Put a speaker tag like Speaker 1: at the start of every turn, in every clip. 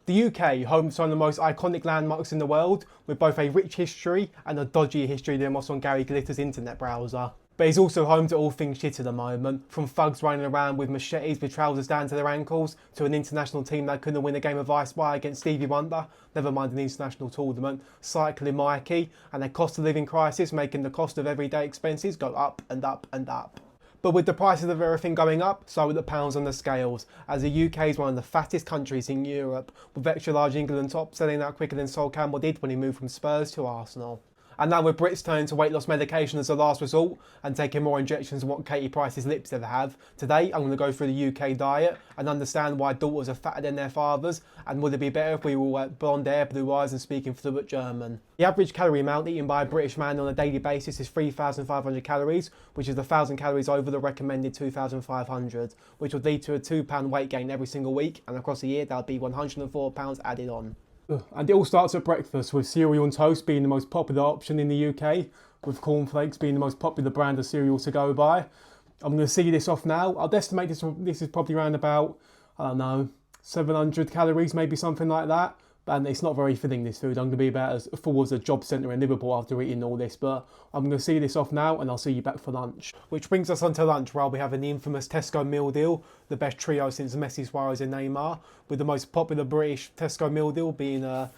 Speaker 1: The UK, home to one of the most iconic landmarks in the world, with both a rich history and a dodgy history than what's on Gary Glitter's internet browser. But it's also home to all things shit at the moment, from thugs running around with machetes with trousers down to their ankles, to an international team that couldn't win a game of Ice Wire against Stevie Wonder, never mind an international tournament, cycling Mikey, and a cost of living crisis making the cost of everyday expenses go up and up and up. But with the prices of everything going up, so are the pounds on the scales, as the UK is one of the fattest countries in Europe, with extra large England top selling out quicker than Sol Campbell did when he moved from Spurs to Arsenal. And now with Brits turning to weight loss medication as a last resort and taking more injections than what Katie Price's lips ever have, today I'm going to go through the UK diet and understand why daughters are fatter than their fathers, and would it be better if we were blonde hair, blue eyes and speaking fluent German. The average calorie amount eaten by a British man on a daily basis is 3,500 calories, which is 1,000 calories over the recommended 2,500, which would lead to a £2 weight gain every single week, and across a year that would be £104 added on. And it all starts at breakfast, with cereal and toast being the most popular option in the UK, with cornflakes being the most popular brand of cereal to go by. I'm going to see this off now. I'd estimate this is probably around about, I don't know, 700 calories, maybe something like that. And it's not very filling, this food. I'm going to be about as full as a job centre in Liverpool after eating all this. But I'm going to see this off now and I'll see you back for lunch. Which brings us on to lunch, where I'll be having the infamous Tesco meal deal, the best trio since Messi, Suarez and Neymar, with the most popular British Tesco meal deal being a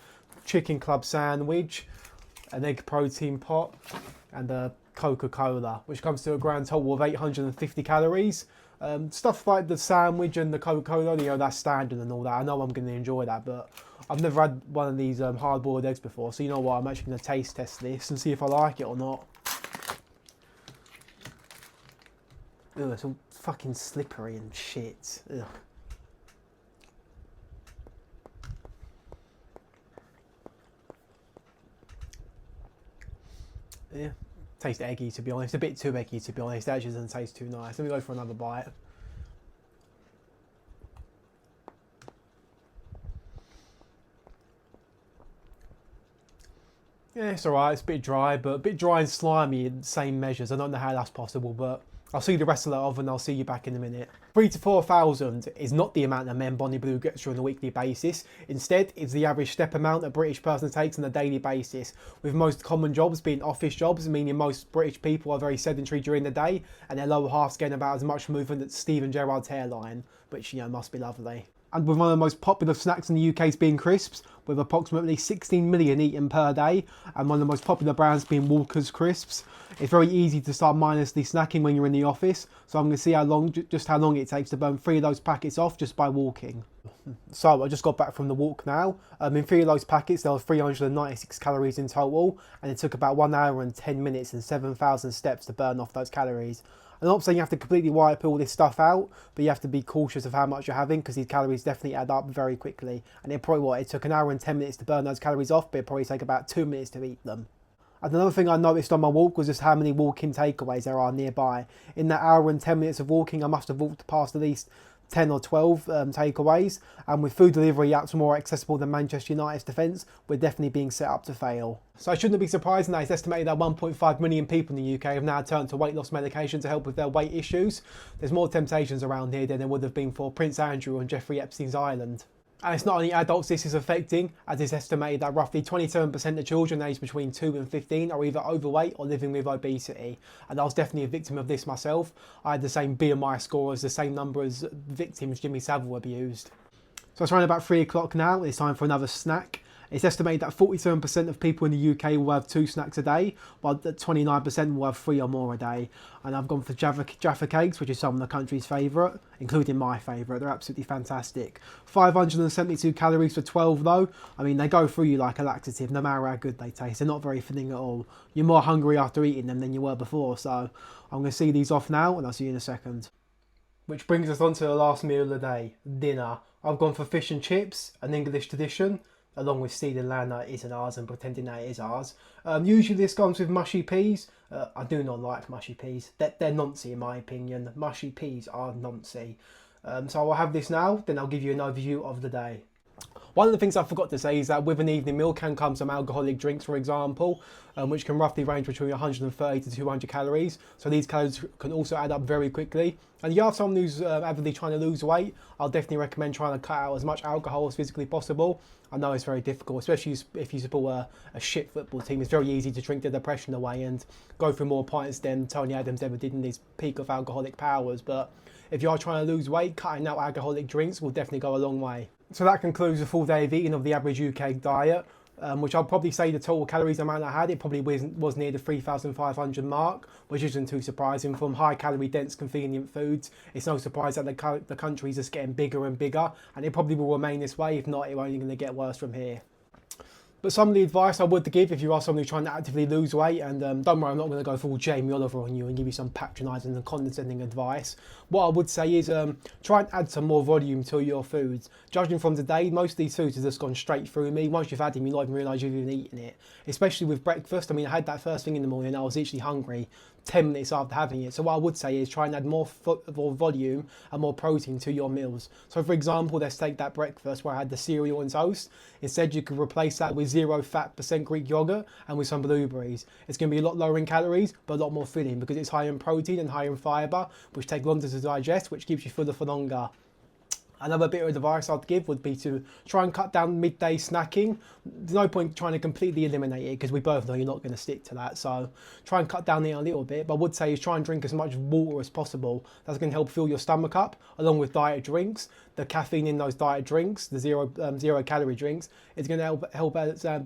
Speaker 1: chicken club sandwich, an egg protein pot and a Coca-Cola, which comes to a grand total of 850 calories. Stuff like the sandwich and the Coca-Cola, you know, that's standard and all that. I know I'm going to enjoy that, but I've never had one of these hard-boiled eggs before, so you know what, I'm actually going to taste test this and see if I like it or not. Ugh, it's all fucking slippery and shit. Ugh. Yeah, tastes eggy to be honest, a bit too eggy to be honest, it actually doesn't taste too nice. Let me go for another bite. Yeah, it's alright, it's a bit dry, but a bit dry and slimy in the same measures. I don't know how that's possible, but I'll see the rest of that off and I'll see you back in a minute. 3,000 to 4,000 is not the amount that men Bonnie Blue gets through on a weekly basis. Instead, it's the average step amount a British person takes on a daily basis, with most common jobs being office jobs, meaning most British people are very sedentary during the day, and their lower halves gain about as much movement as Steven Gerrard's hairline, which, you know, must be lovely. And with one of the most popular snacks in the UK being crisps, with approximately 16 million eaten per day, and one of the most popular brands being Walker's Crisps. It's very easy to start mindlessly snacking when you're in the office, so I'm going to see just how long it takes to burn 3 of those packets off just by walking. So I just got back from the walk now. In 3 of those packets there were 396 calories in total, and it took about 1 hour and 10 minutes and 7,000 steps to burn off those calories. I'm not saying you have to completely wipe all this stuff out, but you have to be cautious of how much you're having, because these calories definitely add up very quickly. And it took 1 hour and 10 minutes to burn those calories off, but it probably take about 2 minutes to eat them. And another thing I noticed on my walk was just how many walk-in takeaways there are nearby. In that hour and 10 minutes of walking, I must have walked past at least 10 or 12 takeaways, and with food delivery apps more accessible than Manchester United's defence, we're definitely being set up to fail. So I shouldn't be surprised that it's estimated that 1.5 million people in the UK have now turned to weight loss medication to help with their weight issues. There's more temptations around here than there would have been for Prince Andrew on Jeffrey Epstein's island. And it's not only adults this is affecting, as it's estimated that roughly 27% of children aged between 2 and 15 are either overweight or living with obesity. And I was definitely a victim of this myself. I had the same BMI score as the same number as victims Jimmy Savile abused. So it's around about 3 o'clock now, it's time for another snack. It's estimated that 47% of people in the UK will have 2 snacks a day, while 29% will have 3 or more a day. And I've gone for Jaffa cakes, which is some of the country's favourite, including my favourite. They're absolutely fantastic. 572 calories for 12 though. I mean, they go through you like a laxative, no matter how good they taste. They're not very filling at all. You're more hungry after eating them than you were before, so I'm going to see these off now and I'll see you in a second. Which brings us on to the last meal of the day, dinner. I've gone for fish and chips, an English tradition, along with stealing land that isn't ours and pretending that it is ours. Usually this comes with mushy peas. I do not like mushy peas. They're noncy in my opinion. Mushy peas are noncy. So I'll have this now, then I'll give you an overview of the day. One of the things I forgot to say is that with an evening meal can come some alcoholic drinks, for example, which can roughly range between 130 to 200 calories. So these calories can also add up very quickly. And if you have someone who's avidly trying to lose weight, I'll definitely recommend trying to cut out as much alcohol as physically possible. I know it's very difficult, especially if you support a shit football team. It's very easy to drink the depression away and go through more pints than Tony Adams ever did in his peak of alcoholic powers. But if you are trying to lose weight, cutting out alcoholic drinks will definitely go a long way. So that concludes a full day of eating of the average UK diet, which I'll probably say the total calories amount I had, it probably was near the 3,500 mark, which isn't too surprising. From high calorie dense convenient foods, it's no surprise that the country is just getting bigger and bigger, and it probably will remain this way. If not, it's only going to get worse from here. But some of the advice I would give if you are somebody trying to actively lose weight, and don't worry, I'm not going to go full Jamie Oliver on you and give you some patronising and condescending advice. What I would say is try and add some more volume to your foods. Judging from today, most of these foods have just gone straight through me. Once you've had them, you don't even realise you've even eaten it. Especially with breakfast. I mean, I had that first thing in the morning and I was literally hungry 10 minutes after having it. So what I would say is try and add more volume and more protein to your meals. So for example, let's take that breakfast where I had the cereal and toast. Instead, you could replace that with 0 fat % Greek yogurt and with some blueberries. It's going to be a lot lower in calories, but a lot more filling because it's high in protein and high in fibre, which take longer to digest, which keeps you fuller for longer. Another bit of advice I'd give would be to try and cut down midday snacking. There's no point trying to completely eliminate it because we both know you're not going to stick to that. So try and cut down it a little bit. But I would say is try and drink as much water as possible. That's going to help fill your stomach up along with diet drinks. The caffeine in those diet drinks, the zero calorie drinks, is going to help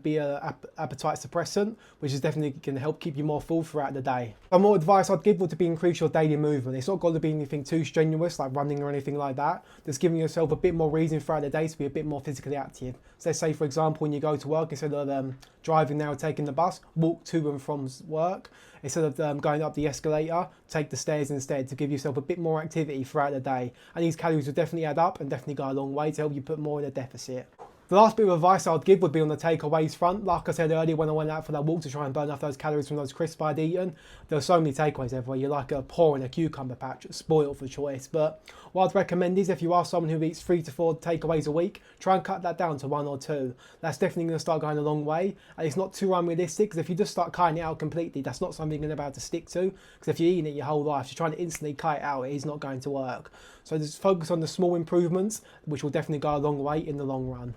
Speaker 1: be an appetite suppressant, which is definitely going to help keep you more full throughout the day. Some more advice I'd give would be increase your daily movement. It's not got to be anything too strenuous like running or anything like that. Just giving yourself a bit more reason throughout the day to be a bit more physically active. So let's say, for example, when you go to work, instead of driving there or taking the bus, walk to and from work. Instead of going up the escalator, take the stairs instead to give yourself a bit more activity throughout the day. And these calories will definitely add up and definitely go a long way to help you put more in a deficit. The last bit of advice I'd give would be on the takeaways front. Like I said earlier, when I went out for that walk to try and burn off those calories from those crisps I'd eaten, there were so many takeaways everywhere. You're like a paw in a cucumber patch, spoiled for choice. But what I'd recommend is if you are someone who eats 3 to 4 takeaways a week, try and cut that down to 1 or 2. That's definitely going to start going a long way. And it's not too unrealistic, because if you just start cutting it out completely, that's not something you're going to be able to stick to. Because if you're eating it your whole life, you're trying to instantly cut it out, it is not going to work. So just focus on the small improvements, which will definitely go a long way in the long run.